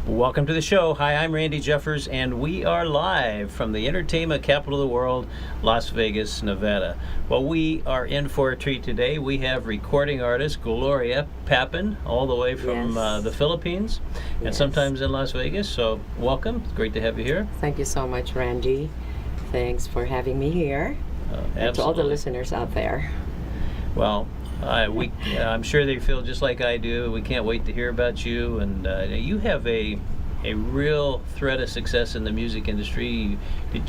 Welcome to the show. Hi, I'm Randy Jeffers, and we are live from the entertainment capital of the world, Las Vegas, Nevada. Well, we are in for a treat today. We have recording artist Gloria Papin, all the way from Yes. the Philippines, and Yes. sometimes in Las Vegas. So, welcome. It's great to have you here. Thank you so much, Randy. Thanks for having me here. And to all the Absolutely. listeners out there. Well, I'm sure they feel just like I do. We can't wait to hear about you. And you have a real thread of success in the music industry.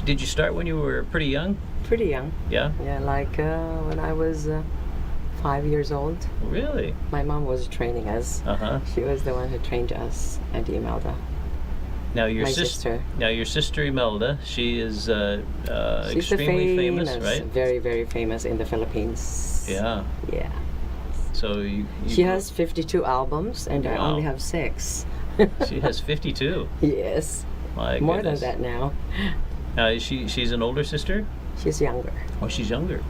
Did you start when you were pretty young? Pretty young. Yeah? Yeah, like when I was 5 years old. Really? My mom was training us. Uh-huh. She was the one who trained us, Auntie Imelda. Now your My sis- sister. Now your sister Imelda, she is She's extremely famous, right? Very, very famous in the Philippines. Yeah. Yeah. So you She has 52 albums, and I Wow. only have 6. She has 52. Yes. My More goodness. than that now. Now she's an older sister? She's younger. Oh, she's younger.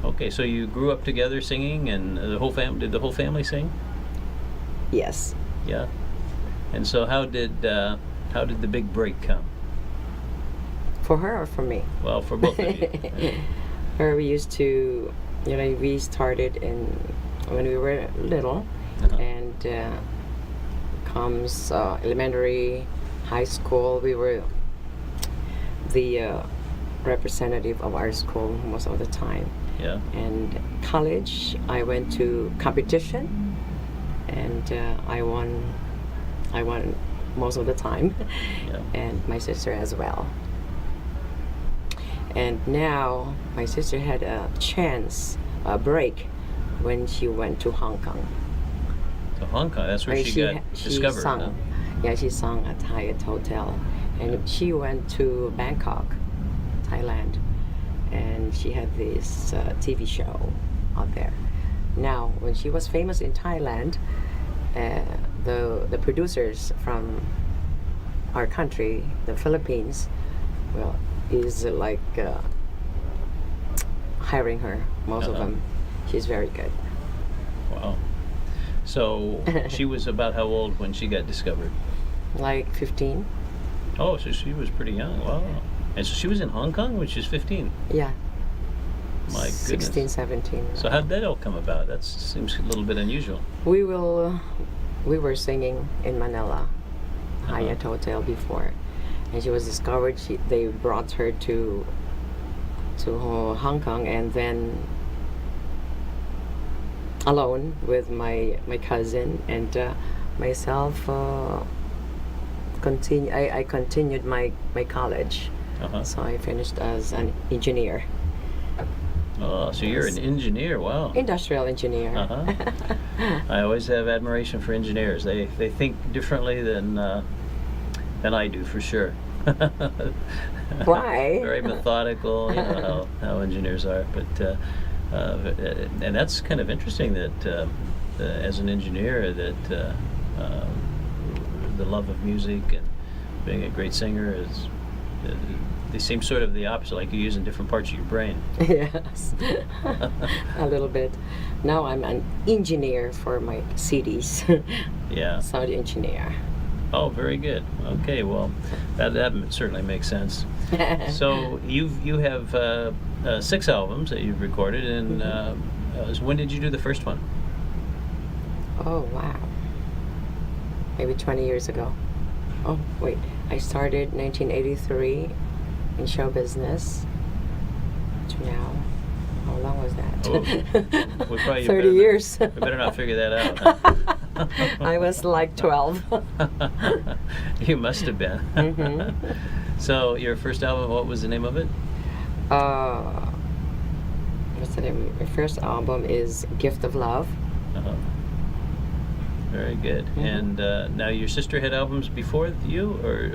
Okay, so you grew up together singing, and the whole did the whole family sing? Yes. Yeah. And so how did the big break come? For her or for me? Well, for both of you. Her, we used to, we started when we were little, Uh-huh. and comes elementary, high school. We were the representative of our school most of the time. Yeah. And college, I went to competition, and I won most of the time, Yeah. and my sister as well. And now my sister had a break, when she went to Hong Kong. So Hong Kong, that's where And she got she discovered. sung. Huh? Yeah, she sung at Hyatt Hotel, and she went to Bangkok, Thailand, and she had this TV show out there. Now, when she was famous in Thailand, the producers from our country, the Philippines, well, is like hiring her. Most of Uh-huh. them. She's very good. Wow. So she was about how old when she got discovered? Like 15. Oh, so she was pretty young. Wow. And so she was in Hong Kong when she was 15. Yeah. My goodness. 16, 17. So how did that all come about? That seems a little bit unusual. We were singing in Manila, Hyatt Hotel before, and she was discovered. They brought her to Hong Kong, and then alone with my cousin and myself. I continued my college, Uh-huh. so I finished as an engineer, Oh, so you're an engineer. Wow. industrial engineer. Uh-huh. I always have admiration for engineers. They think differently than I do, for sure. Why? Very methodical, you know how engineers are. But and that's kind of interesting that as an engineer that the love of music and being a great singer is they seem sort of the opposite, like you're using different parts of your brain. Yes, a little bit. Now I'm an engineer for my CDs. Yeah. Sound engineer. Oh, very good. Okay, well, that certainly makes sense. So you have 6 albums that you've recorded, and so when did you do the first one? Oh wow. Maybe 20 years ago. Oh wait, I started 1983 in show business. To now, how long was that? Oh, we probably 30 years. We better not figure that out. Huh? I was like 12. You must have been. Mhm. So your first album, what was the name of it? What's the name? My first album is Gift of Love. Uh-huh. Very good. Mhm. And now your sister had albums before you, or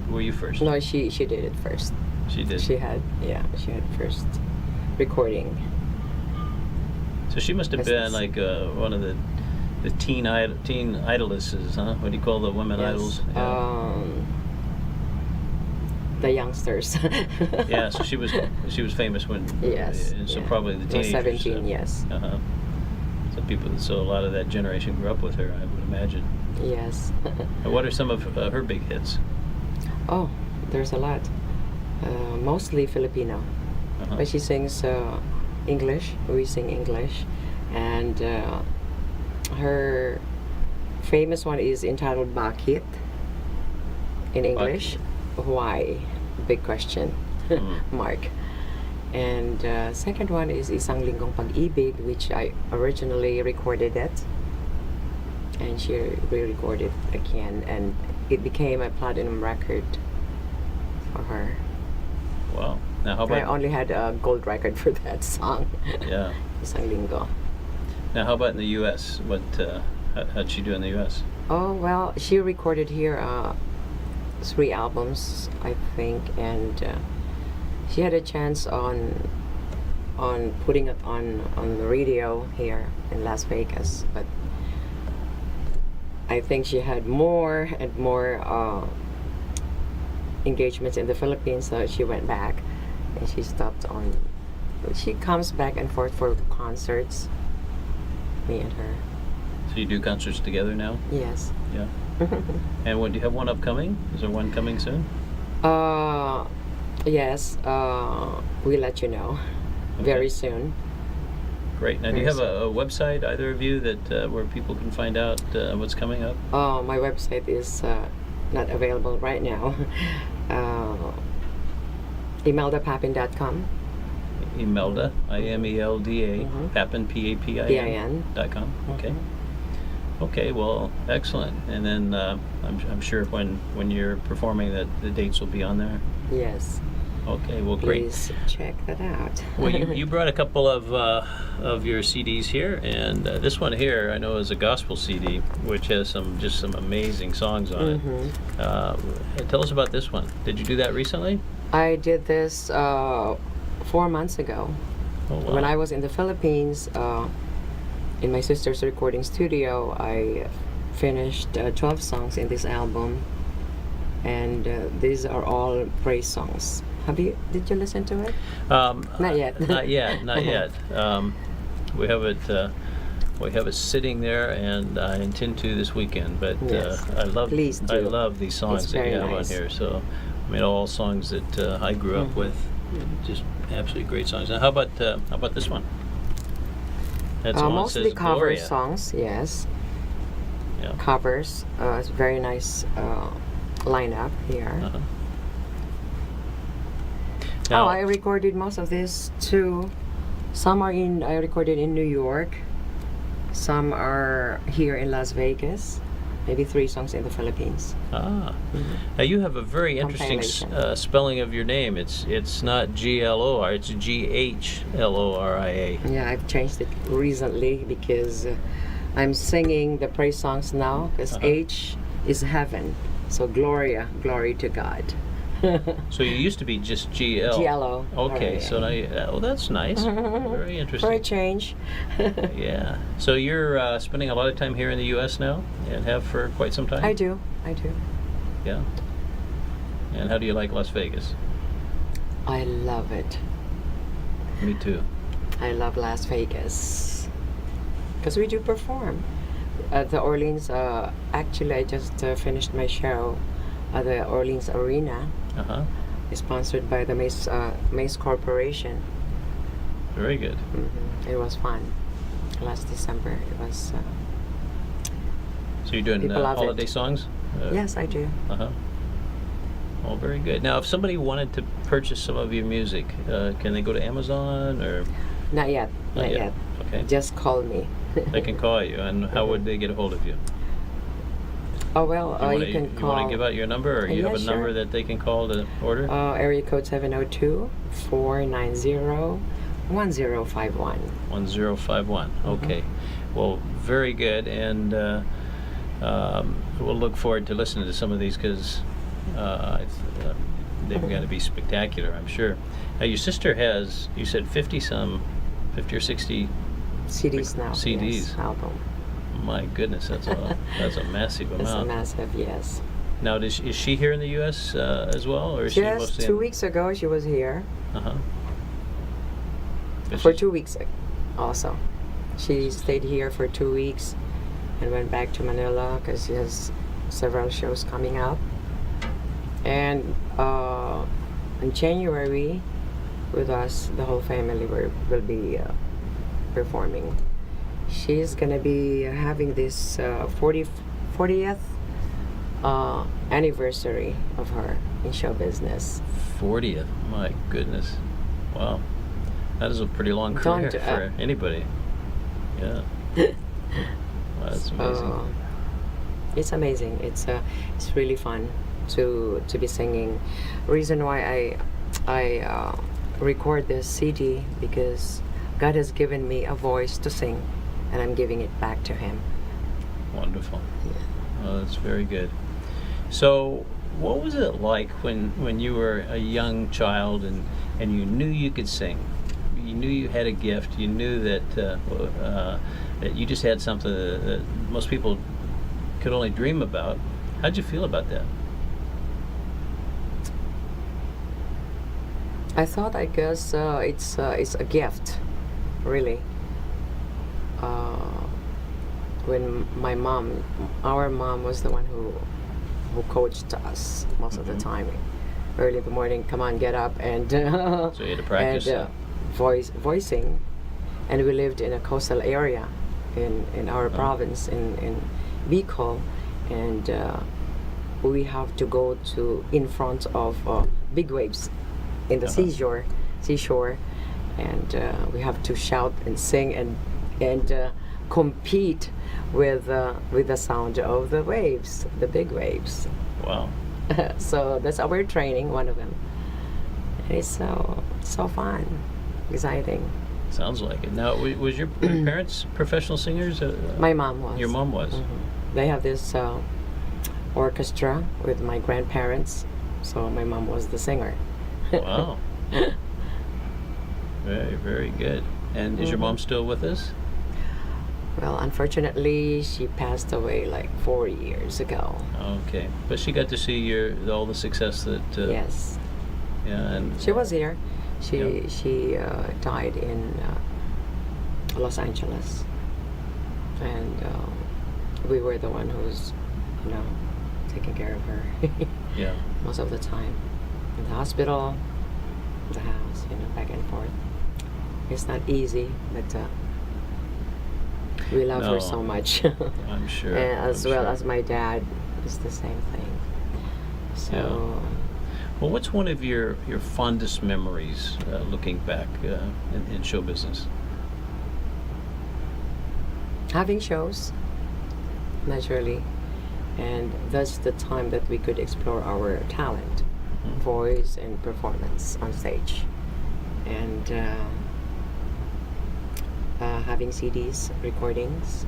were you first? No, she did it first. She did. She had first recording. So she must have been like one of the teen idolesses, huh? What do you call the women Yes. idols? The youngsters. Yeah, so she was famous when. Yes. So yeah. probably the I was teenagers. 17, yes. Uh-huh. So a lot of that generation grew up with her, I would imagine. Yes. And what are some of her big hits? Oh, there's a lot. Mostly Filipino. Uh-huh. But she sings English. We sing English. And her famous one is entitled Bakit in English. Why? Big question. Mark. And second one is Isang Linggong Pag-ibig, which I originally recorded it. And she re-recorded again. And it became a platinum record for her. Wow. Now, how I about only had a gold record for that song. yeah? Isang Linggo. Now, how about in the U.S.? What how'd she do in the U.S.? Oh, well, she recorded here 3 albums, I think, and she had a chance on putting it on the radio here in Las Vegas, but I think she had more and more engagements in the Philippines, so she went back and she stopped on. She comes back and forth for concerts, me and her. So you do concerts together now? Yes. Yeah. And what do you have one upcoming? Is there one coming soon? Yes. We'll let you know very soon. Great. Now, do you have a website, either of you, that where people can find out what's coming up? My website is not available right now. ImeldaPapin.com. Imelda, IMELDA, Mhm. Papin, PAPIN.com. Okay. Okay. Well, excellent. And then I'm sure when you're performing that the dates will be on there. Yes. Okay. Well, great. Please check that out. Well, you brought a couple of your CDs here, and this one here I know is a gospel CD, which has some amazing songs on it. Tell us about this one. Did you do that recently? I did this 4 months ago. Oh, wow. When I was in the Philippines, in my sister's recording studio, I finished 12 songs in this album, and these are all praise songs. Did you listen to it? Not yet. Not yet. Not yet. We have it sitting there, and I intend to this weekend. But Yes. I love Please do. I love these songs It's that you very have nice. on here. So, I mean, all songs that I grew up with, just absolutely great songs. Now, how about this one? That's the one that Mostly says cover Gloria. songs, yes. Yeah. Covers. It's very nice lineup here. Uh-huh. Oh, Now, I recorded most of this too. Some I recorded in New York. Some are here in Las Vegas. Maybe 3 songs in the Philippines. now you have a very interesting Compilation. spelling of your name. It's not GLOR, it's GHLORIA. Yeah, I've changed it recently because I'm singing the praise songs now because H is heaven. So glory to God. So you used to be just GL. GLO. Okay, so now that's nice. Very For a interesting. change. Yeah. So you're spending a lot of time here in the U.S. now, and have for quite some time. I do. Yeah. And how do you like Las Vegas? I love it. Me too. I love Las Vegas because we do perform at the Orleans. Actually, I just finished my show at the Orleans Arena, sponsored by the Mace Corporation. Very good. It was fun. Last December, it was. So you're doing People love holiday it. songs? Yes, I do. Oh, very good. Now, if somebody wanted to purchase some of your music, can they go to Amazon or? Not yet. Not yet. Okay. Just call me. They can call you, and how would they get a hold of you? Oh well, you can You call. want to give out your number, or you Yeah, have a sure. number that they can call to order? Area code 702-490-1051. 1051. Okay. Well, very good, and we'll look forward to listening to some of these because they've got to be spectacular, I'm sure. Now, your sister has, you said 50 or 60 CDs now. CDs. Yes, album. My goodness, that's a massive It's a amount. massive, yes. Now, is she here in the U.S. As well, or is she Just mostly 2 weeks ago, she was here. Is For she- 2 weeks also. She stayed here for 2 weeks and went back to Manila because he has several shows coming up. And in January, with us, the whole family will be performing. She's gonna be having this 40th anniversary of her in show business. 40th. My goodness. Wow. That is a pretty long career Don't, for anybody. Yeah. Wow, that's amazing. It's amazing. It's really fun to be singing. Reason why I record this CD, because God has given me a voice to sing, and I'm giving it back to Him. Wonderful. Yeah. Oh, that's very good. So, what was it like when you were a young child and you knew you could sing? You knew you had a gift. You knew that you just had something that most people could only dream about. How'd you feel about that? I thought, I guess it's a gift, really. When our mom was the one who coached us most of the time. Early in the morning, come on, get up, and So you had to practice that. voicing. And we lived in a coastal area in our province in Bicol, and we have to go to in front of big waves in the seashore, and we have to shout and sing and compete with the sound of the waves, the big waves. Wow. So that's our training, one of them. And it's so fun, exciting. Sounds like it. Now, was your parents professional singers? My mom was. Your mom was. They have this orchestra with my grandparents, so my mom was the singer. Wow. Very, very good. And is your mom still with us? Well, unfortunately, she passed away like 4 years ago. Okay, but she got to see all the success that. Yes. Yeah, and She was here. She Yeah. she died in Los Angeles, and we were the one who's, taking care of her Yeah. most of the time. In the hospital, the house, back and forth. It's not easy, but we love her No. so much. I'm sure. And as I'm well sure. as my dad is the same thing. So. Yeah. Well, what's one of your fondest memories looking back in show business? Having shows, naturally, and that's the time that we could explore our talent, voice and performance on stage, and having CDs, recordings.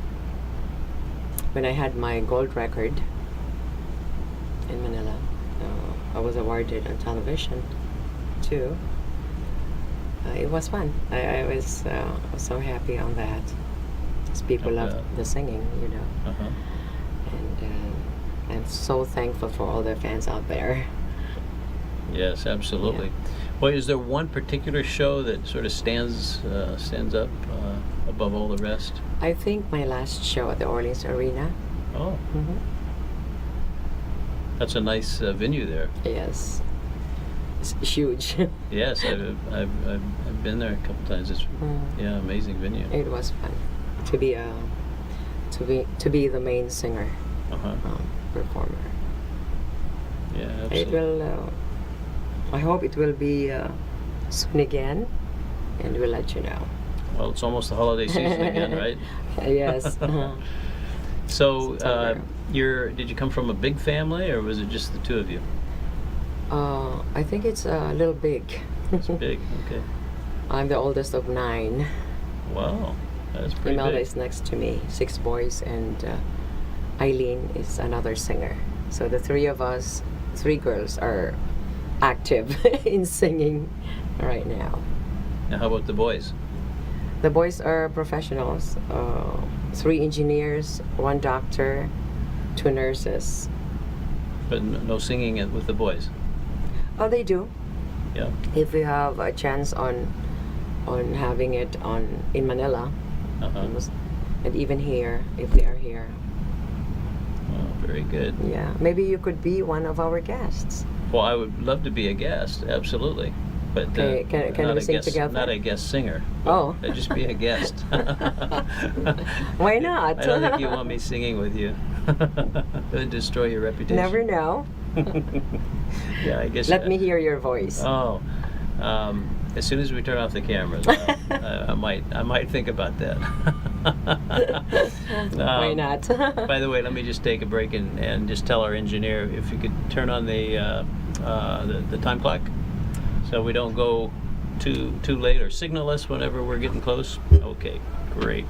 When I had my gold record in Manila, I was awarded on television too. It was fun. I was so happy on that. Because people I love bet. the singing, Uh-huh. and I'm so thankful for all the fans out there. Yes, absolutely. Well, is there one particular show that sort of stands up above all the rest? I think my last show at the Orleans Arena. Oh, Mm-hmm. that's a nice venue there. Yes, it's huge. Yes, I've been there a couple times. It's yeah, amazing venue. It was fun to be the main singer, Uh-huh. performer. Yeah, It absolutely. will. I hope it will be soon again, and we'll let you know. Well, it's almost the holiday season again, right? Yes. So, September. did you come from a big family, or was it just the two of you? I think it's a little big. It's big. Okay. I'm the oldest of 9. Wow, that's pretty Imelda big. is next to me, 6 boys, and Eileen is another singer. So the 3 of us, 3 girls, are active in singing right now. Now, how about the boys? The boys are professionals. 3 engineers, 1 doctor, 2 nurses. But no singing with the boys. Oh, they do. Yeah. If we have a chance on having it in Manila, Uh-huh. and even here, if they are here. Oh, very good. Yeah, maybe you could be one of our guests. Well, I would love to be a guest, absolutely. But Okay, can not we a sing guest, together? not a guest singer. but Oh. just be a guest. Why not? I don't think you want me singing with you. It would destroy your reputation. Never know. Yeah, I guess. Let me hear your voice. Oh, as soon as we turn off the cameras, I might think about that. Why not? By the way, let me just take a break and just tell our engineer if you could turn on the time clock, so we don't go too late, or signal us whenever we're getting close. Okay, great.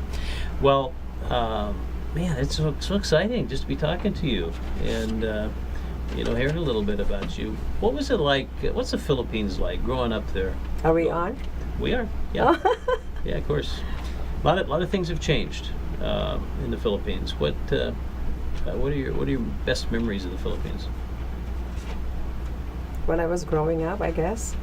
Well, man, it's so exciting just to be talking to you and hearing a little bit about you. What was it like? What's the Philippines like growing up there? Are we on? We are. Yeah. Yeah, of course. A lot of things have changed in the Philippines. What are your best memories of the Philippines? When I was growing up, I guess.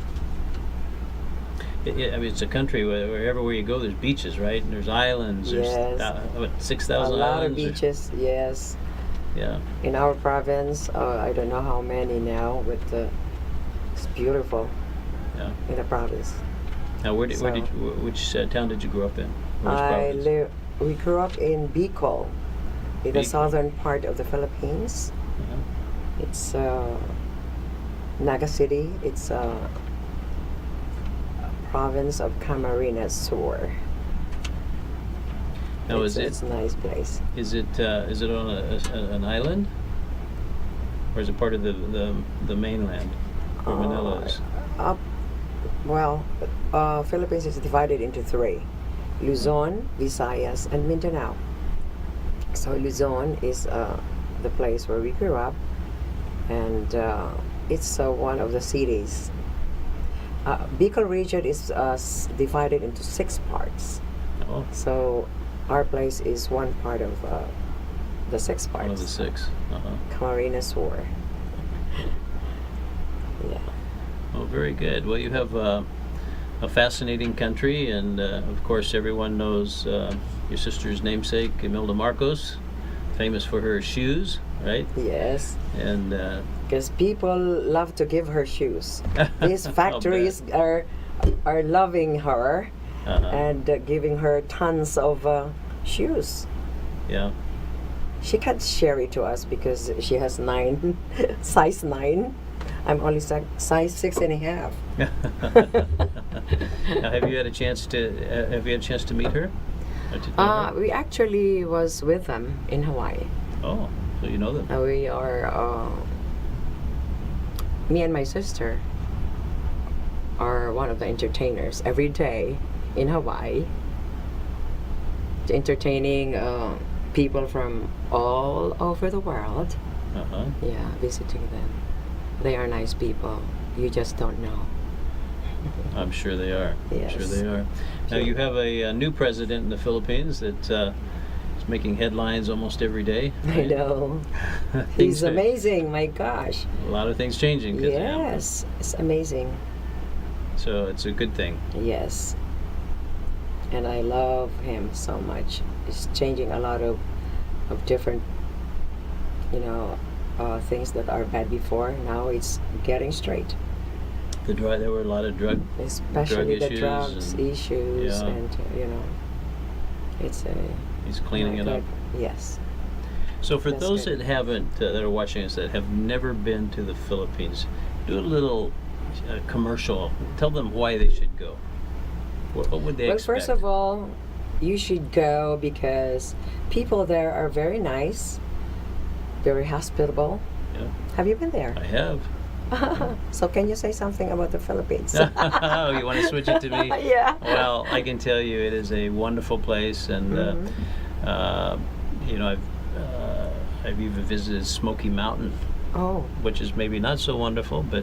I mean, it's a country where everywhere you go, there's beaches, right? And there's islands. Yes. There's 6,000 A islands. lot of beaches, yes. Yeah. In our province, I don't know how many now, but it's beautiful Yeah. in the province. Now, which town did you grow up in? Or which province? We grew up in Bicol, in the Bicol. southern part of the Philippines. Uh-huh. It's Naga City. It's a province of Camarines Sur. Now, it's a nice place. Is it on an island, or is it part of the mainland where Manila is? Philippines is divided into three: Luzon, Visayas, and Mindanao. So Luzon is the place where we grew up, and it's one of the cities. Bicol region is divided into 6 parts. Oh, So our place is one part of the 6 parts. one of the 6. Uh-huh. Camarines Sur. Yeah. Oh, very good. Well, you have a fascinating country, and of course, everyone knows your sister's namesake, Imelda Marcos, famous for her shoes, right? Yes. And Because people love to give her shoes. These I'll factories are loving her uh-huh. and giving her tons of shoes. Yeah. She can't share it to us because she has 9, size 9. I'm only size 6.5. Now, have you had a chance to meet her? Or to know her? We actually was with them in Hawaii. Oh, so you know them. We are, me and my sister are one of the entertainers every day in Hawaii, entertaining people from all over the world. Uh-huh. Yeah, visiting them. They are nice people. You just don't know. I'm sure they are. Yes. I'm sure they are. Now, you have a new president in the Philippines that is making headlines almost every day. I right? know. Things He's are- amazing, my gosh. A lot of things changing. 'Cause, Yes, it's amazing. so it's a good thing. Yes. And I love him so much. He's changing a lot of different, things that are bad before. Now it's getting straight. There were a lot of drug Especially the issues drugs and- issues yeah. and, it's a... He's cleaning it up. Yes. So for That's those good. that haven't, that are watching us, that have never been to the Philippines, do a little commercial. Tell them why they should go. What would they Well, expect? first of all, you should go because people there are very nice, very hospitable. Yeah, Have you been there? I have. So can you say something about the Philippines? Oh, you want to switch it to me? Yeah. Well, I can tell you it is a wonderful place, and I've even visited Smoky Mountain, Oh. which is maybe not so wonderful, but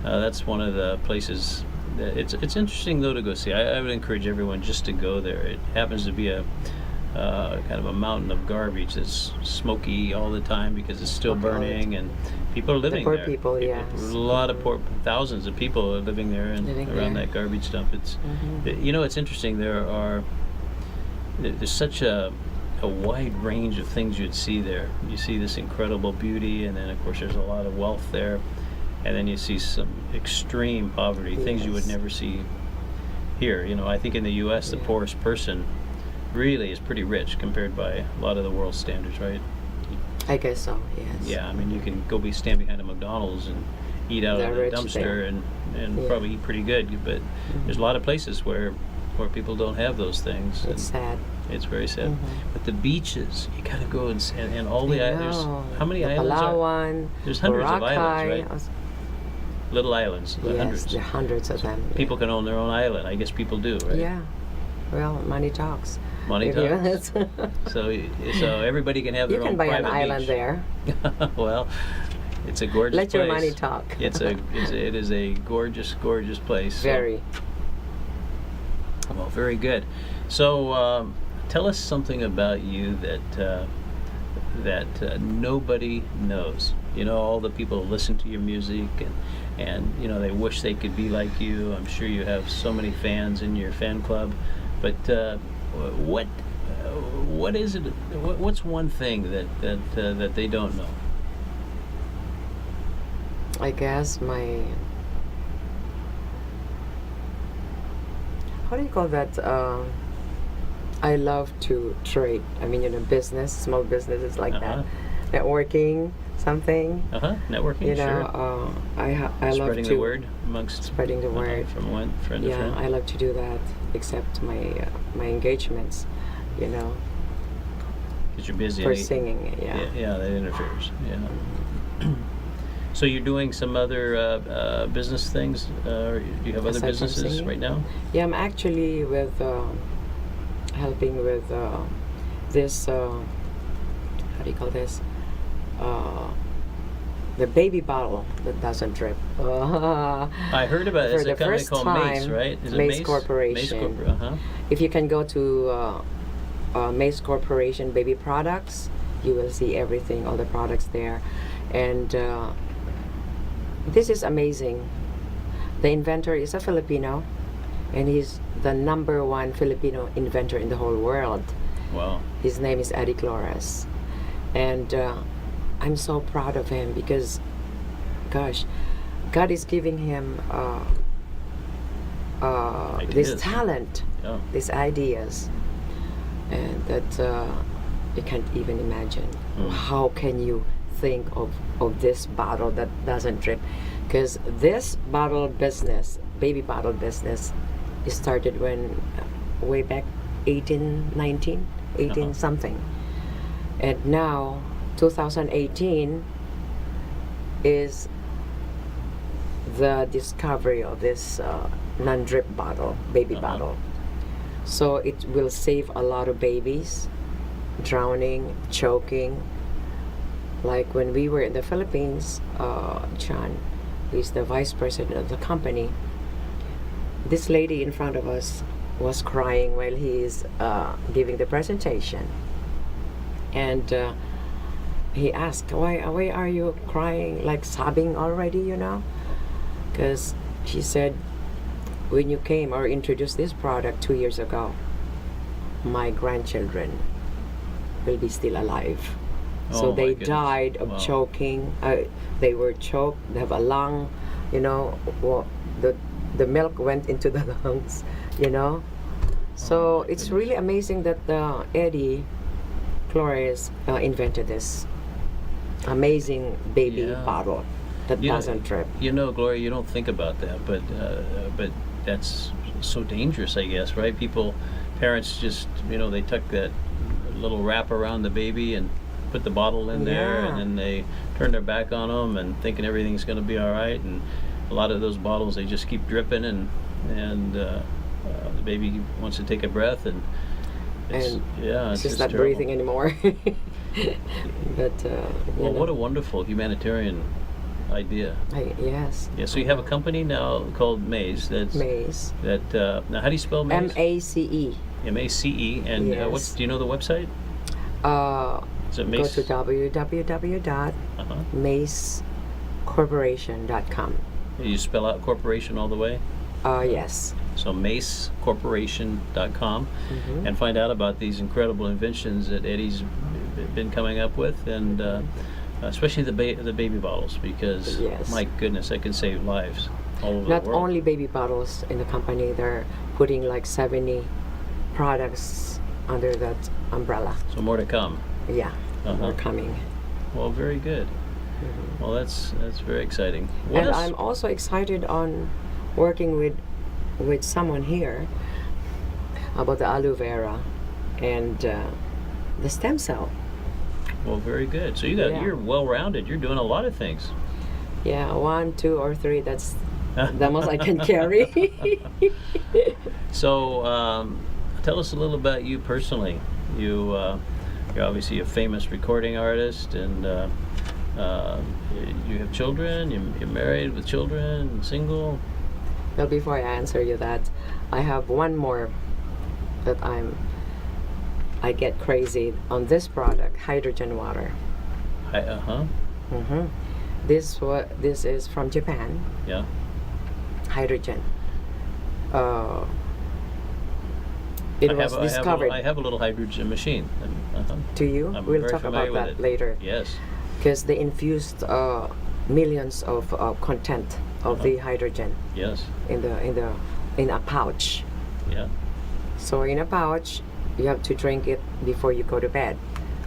that's one of the places. It's interesting though to go see. I would encourage everyone just to go there. It happens to be a kind of a mountain of garbage that's smoky all the time because it's still Okay, all the burning, and people are living poor there. people, yes. A lot of thousands of people are living there and Living around there. that garbage dump. It's it's interesting. There are there's such a wide range of things you'd see there. You see this incredible beauty, and then of course there's a lot of wealth there, and then you see some extreme poverty, things you would Yes. never see here. You know, I think in the U.S. the Yeah. poorest person really is pretty rich compared by a lot of the world's standards, right? I guess so. Yes. Yeah, I mean you can go stand behind a McDonald's and eat out They're of the rich dumpster there. and Yeah. probably eat pretty good, but there's a lot of places where people don't have those things. It's sad. It's very sad. Mhm. But the beaches, you gotta go and all the I islands. know. How many the islands are? Palawan, There's hundreds of islands, Boracay, right? us- Little islands, Yes, hundreds. there are hundreds of them. yeah. People can own their own island. I guess people do, right? Yeah. Well, money talks. Money If you- talks. So everybody can have You their can own buy an private island beach. there. Well, it's a gorgeous Let place. your money talk. It is a gorgeous place. So- Very. Well, very good. So, tell us something about you that nobody knows. You know, all the people who listen to your music and you know they wish they could be like you. I'm sure you have so many fans in your fan club. But what is it? What's one thing that they don't know? I guess my. How do you call that? I love to trade. I mean, business, small businesses like Uh-huh. that, networking, something. Networking. You Sure. know, I love Spreading to the word amongst spreading the word. from one friend to Yeah, friend. I love to do that. Except my engagements, you know, Because you're busy. for and you- singing. Yeah. Yeah, that interferes. Yeah. So you're doing some other business things? Or do you have other Aside from businesses singing? right now? Yeah, I'm actually with helping with this. How do you call this? The baby bottle that doesn't drip. I heard about it. For It's a the company first called Mace, time, right? Is it Mace Corporation. Uh-huh. If you can go to Mace Corporation Baby Products, you will see everything, all the products there, and this is amazing. The inventor is a Filipino, and he's the #1 Filipino inventor in the whole world. Wow. His name is Eddie Flores, and I'm so proud of him because, gosh, God is giving him this Ideas. talent, Yeah. these ideas, and that you can't even imagine. Mm. How can you think of this bottle that doesn't drip? Because this bottle business, baby bottle business, it started when way back 1819, 18 Uh-huh. something, and now 2018 is the discovery of this non-drip bottle, baby Uh-huh. bottle. So it will save a lot of babies drowning, choking. Like when we were in the Philippines, John, who's the vice president of the company, this lady in front of us was crying while he's giving the presentation. And he asked, why are you crying, like sobbing already, Because she said, when you came or introduced this product 2 years ago, my grandchildren will be still alive. Oh, So my they goodness. died of Wow. choking. They were choked. They have a lung, the milk went into the lungs, So my it's goodness. really amazing that Eddie Flores invented this amazing baby Yeah. bottle that You know- doesn't drip. Gloria, you don't think about that, but that's so dangerous, I guess, right? Parents just, they tuck that little wrap around the baby and put the bottle in there, Yeah. and then they turn their back on them and thinking everything's going to be all right. And a lot of those bottles, they just keep dripping, and the baby wants to take a breath, and And it's She's just not terrible. breathing anymore. But Well, what a wonderful humanitarian idea. yes. Yeah, so you have a company now called Maze. Maze. Now how do you spell Maze? MACE. MACE. And Yes. do you know the website? Is it Go Maze? to www.macecorporation.com. You spell out corporation all the way? Yes. So macecorporation.com, and find out about these incredible inventions that Eddie's been coming up with, and especially the baby bottles, because Yes. my goodness, that can save lives all over Not the world. only baby bottles in the company, they're putting like 70 products under that umbrella. So more to come. Yeah, Uh-huh. they're coming. Well, very good. Well, that's very exciting. What And else? I'm also excited on working with someone here about the aloe vera and the stem cell. Well, very good. So Yeah. you're well-rounded. You're doing a lot of things. Yeah, 1, 2, or 3. That's the most I can carry. So, tell us a little about you personally. You're obviously a famous recording artist, and you have children. You're married with children, single. Well, before I answer you that, I have one more that I get crazy on this product, hydrogen water. Uh-huh. This is from Japan. Yeah. Hydrogen. It was discovered. I have a little hydrogen machine. Uh-huh. To you? I'm We'll very talk familiar about with that it. later. Yes. Because they infused millions of content of the hydrogen Yes. in a pouch. Yeah. So in a pouch, you have to drink it before you go to bed.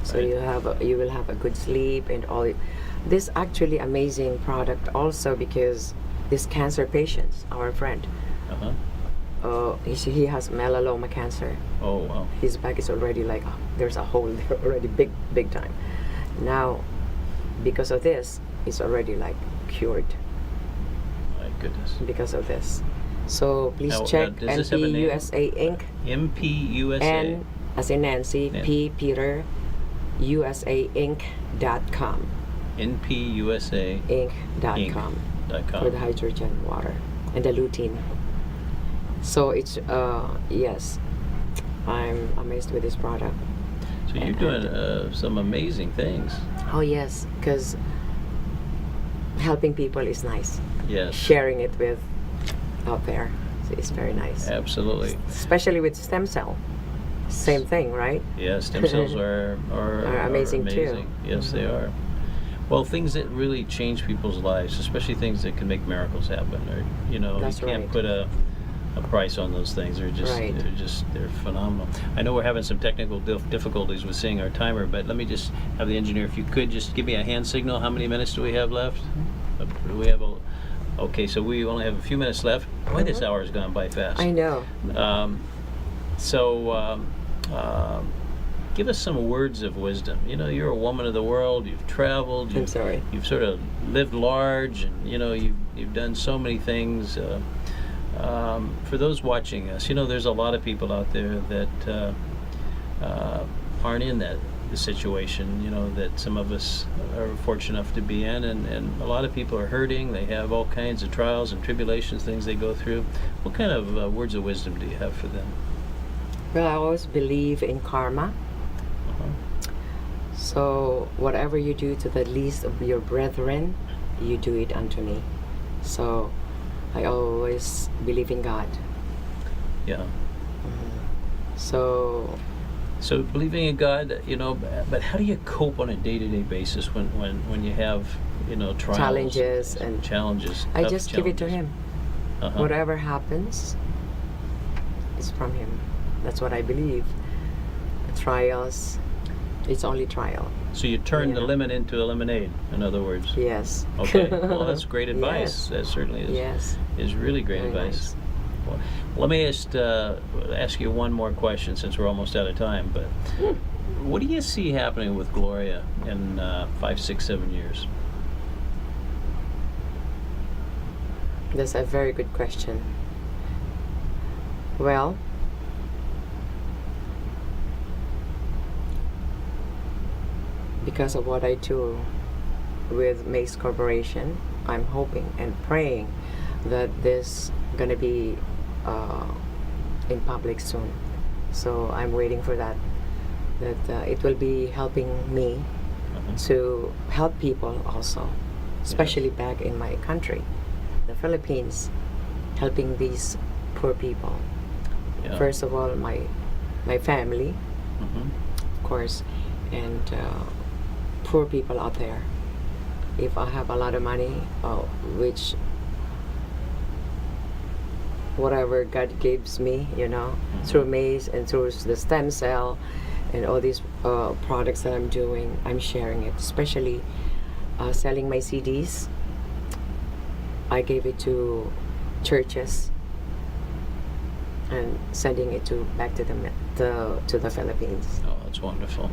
So Right. you will have a good sleep and all. This actually amazing product also because this cancer patients, our friend, Uh-huh. he has melanoma cancer. Oh, wow. His back is already like there's a hole there already big time. Now, because of this, it's already like cured My goodness. because of this. So please Now, check does this have a name? NPUSA Inc. MPUSA. N as in Nancy, Yeah. P Peter, USAinc.com. NPUSA. Inc.com Inc.com. for the hydrogen water and the lutein. So it's yes, I'm amazed with this product. So you're and- doing some amazing things. Oh yes, because helping people is nice. Yes. Sharing it with out there, so it's very nice. Absolutely. Especially with stem cell, same thing, right? Yeah, stem cells are amazing too. Yes, they are. Well, things that really change people's lives, especially things that can make miracles happen, or That's you can't right. put a price on those things. They're just Right. they're phenomenal. I know we're having some technical difficulties with seeing our timer, but let me just have the engineer, if you could just give me a hand signal. How many minutes do we have left? Do we have okay, so we only have a few minutes left. Boy, this hour has gone by fast. I know. Give us some words of wisdom. You're a woman of the world. You've traveled. I'm sorry. You've sort of lived large, and you've done so many things. For those watching us, there's a lot of people out there that aren't in the situation, that some of us are fortunate enough to be in, and a lot of people are hurting. They have all kinds of trials and tribulations, things they go through. What kind of words of wisdom do you have for them? Well, I always believe in karma. Uh-huh. So whatever you do to the least of your brethren, you do it unto me. So I always believe in God. Yeah. So So believing in God, but how do you cope on a day-to-day basis when you have, trials, Challenges and- challenges? I tough just give it to challenges? Him. Uh-huh. Whatever happens, it's from Him. That's what I believe. Trials, it's only trial. So you turn the Yeah. lemon into a lemonade, in other words. Yes. Okay. Well, that's great advice. Yes. That certainly is. Yes. Is really great Very advice. nice. Well, let me just ask you one more question, since we're almost out of time. But what do you see happening with Gloria in 5, 6, 7 years? That's a very good question. Well, because of what I do with Mace Corporation, I'm hoping and praying that this gonna be in public soon. So I'm waiting for that. That it will be helping me Uh-huh. to help people also, especially back in my country, the Philippines, helping these poor people. Yeah. First of all, my family, Mhm. of course, and poor people out there. If I have a lot of money, which whatever God gives me, through maize and through the stem cell and all these products that I'm doing, I'm sharing it, especially selling my CDs. I gave it to churches and sending it back to the Philippines. Oh, that's wonderful.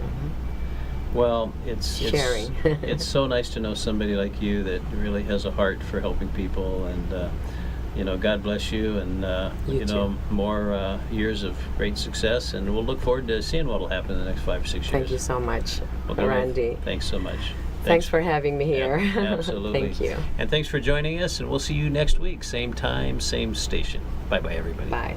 Well, it's Sharing. it's so nice to know somebody like you that really has a heart for helping people, and God bless you, and You too. more years of great success, and we'll look forward to seeing what will happen in the next 5 or 6 years. Thank you so much, Okay, well, Randy. thanks so much. Thanks for having me here. Yeah, absolutely. Thank you. And thanks for joining us, and we'll see you next week, same time, same station. Bye-bye, everybody. Bye.